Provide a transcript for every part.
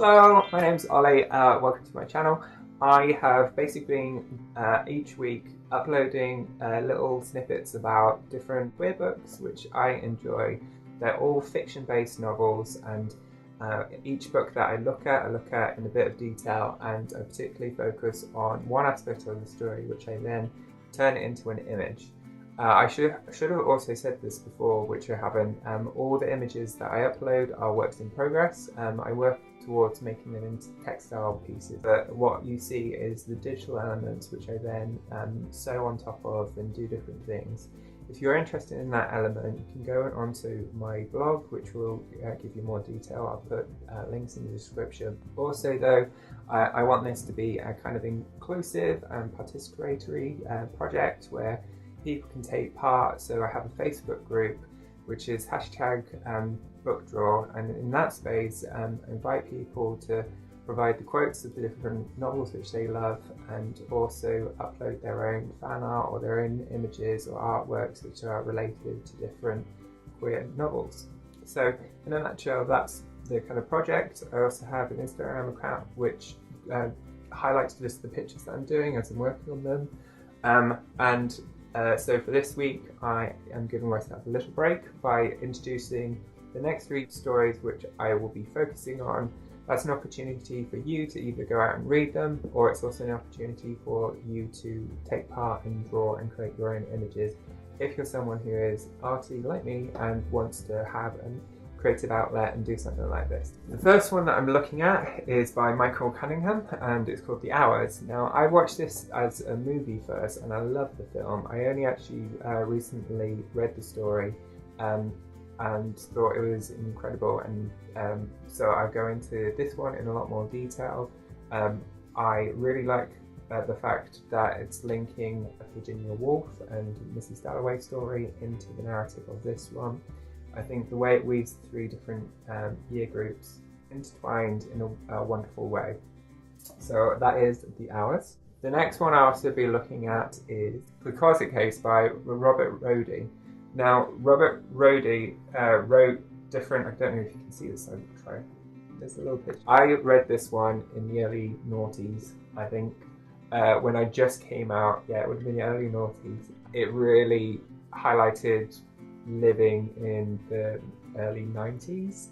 Hello, my name's Ollie. Welcome to my channel. I have basically been each week uploading little snippets about different queer books which I enjoy. They're all fiction-based novels, and each book that I look at in a bit of detail, and I particularly focus on one aspect of the story which I then turn it into an image. I should have also said this before, which I haven't. All the images that I upload are works in progress. I work towards making them into textile pieces, but what you see is the digital elements which I then sew on top of and do different things. If you're interested in that element, you can go onto my blog, which will give you more detail. I'll put links in the description. Also though, I want this to be a kind of inclusive and participatory project where people can take part. So I have a Facebook group which is #Bookdraw, and in that space invite people to provide the quotes of the different novels which they love, and also upload their own fan art or their own images or artworks which are related to different queer novels. So in a nutshell, that's the kind of project. I also have an Instagram account which highlights just the pictures that I'm doing as I'm working on them. So for this week, I am giving myself a little break by introducing the next 3 stories which I will be focusing on. That's an opportunity for you to either go out and read them, or it's also an opportunity for you to take part and draw and create your own images if you're someone who is arty like me and wants to have a creative outlet and do something like this. The first one that I'm looking at is by Michael Cunningham, and it's called The Hours. Now, I watched this as a movie first and I love the film. I only actually recently read the story and thought it was incredible, and so I'll go into this one in a lot more detail. I really like the fact that it's linking a Virginia Woolf and Mrs. Dalloway story into the narrative of this one. I think the way it weaves the 3 different year groups intertwined in a wonderful way. So that is The Hours. The next one I'll also be looking at is The Closet Case by Robert Roddy. Now, Robert Roddy wrote different, I don't know if you can see this, I'll try. There's a little picture. I read this one in the early noughties, I think, when I just came out. Yeah, it would have been the early noughties. It really highlighted living in the early 90s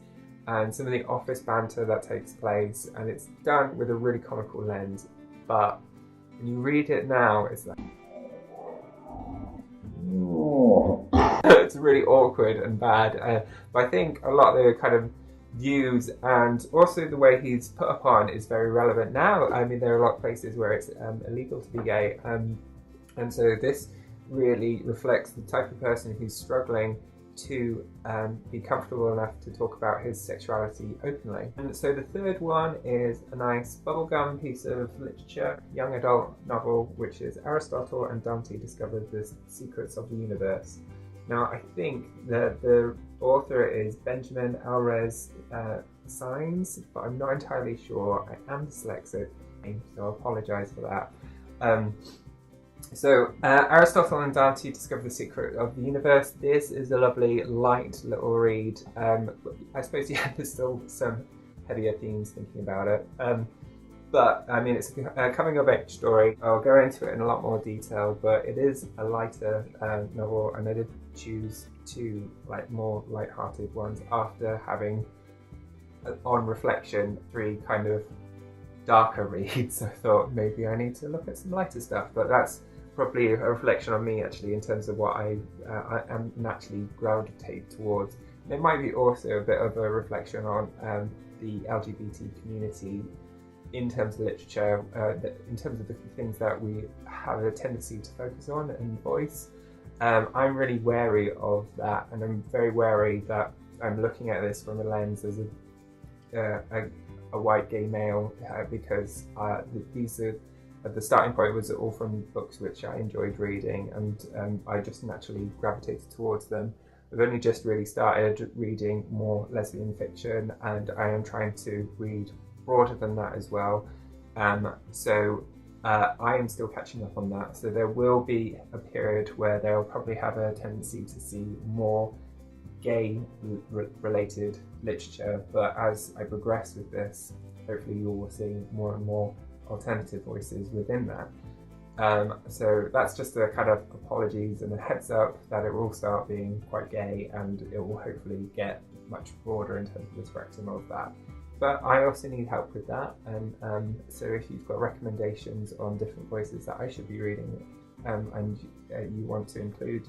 and some of the office banter that takes place, and it's done with a really comical lens, but when you read it now, it's like it's really awkward and bad, but I think a lot of the kind of views and also the way he's put upon is very relevant now. I mean, there are a lot of places where it's illegal to be gay, and so this really reflects the type of person who's struggling to be comfortable enough to talk about his sexuality openly. And so the third one is a nice bubblegum piece of literature, young adult novel, which is Aristotle and Dante Discovered the Secrets of the Universe. Now, I think that the author is Benjamin Alres Signs, but I'm not entirely sure. I am dyslexic, so I apologise for that. So Aristotle and Dante Discover the Secret of the Universe. This is a lovely, light little read. I suppose, yeah, there's still some heavier themes thinking about it. But I mean, it's a coming-of-age story. I'll go into it in a lot more detail, but it is a lighter novel, and I did choose 2 more light-hearted ones after having, on reflection, 3 kind of darker reads. I thought maybe I need to look at some lighter stuff, but that's probably a reflection on me actually in terms of what I am naturally gravitate towards. And it might be also a bit of a reflection on the LGBT community in terms of literature, in terms of the things that we have a tendency to focus on and voice. I'm really wary of that, and I'm very wary that I'm looking at this from a lens as a white gay male, because these are the starting point was all from books which I enjoyed reading, and I just naturally gravitated towards them. I've only just really started reading more lesbian fiction, and I am trying to read broader than that as well. So I am still catching up on that. So there will be a period where they'll probably have a tendency to see more gay related literature, but as I progress with this, hopefully you will see more and more alternative voices within that. So that's just a kind of apologies and a heads up that it will start being quite gay, and it will hopefully get much broader in terms of the spectrum of that. But I also need help with that, and so if you've got recommendations on different voices that I should be reading, and you want to include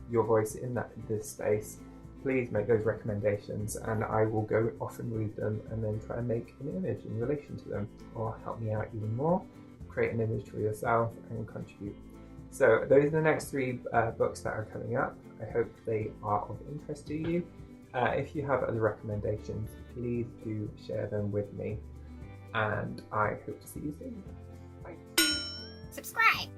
your voice in this space, please make those recommendations, and I will go off and read them and then try and make an image in relation to them, or help me out even more, create an image for yourself and contribute. So those are the next 3 books that are coming up. I hope they are of interest to you. If you have other recommendations, please do share them with me, and I hope to see you soon. Bye. Subscribe!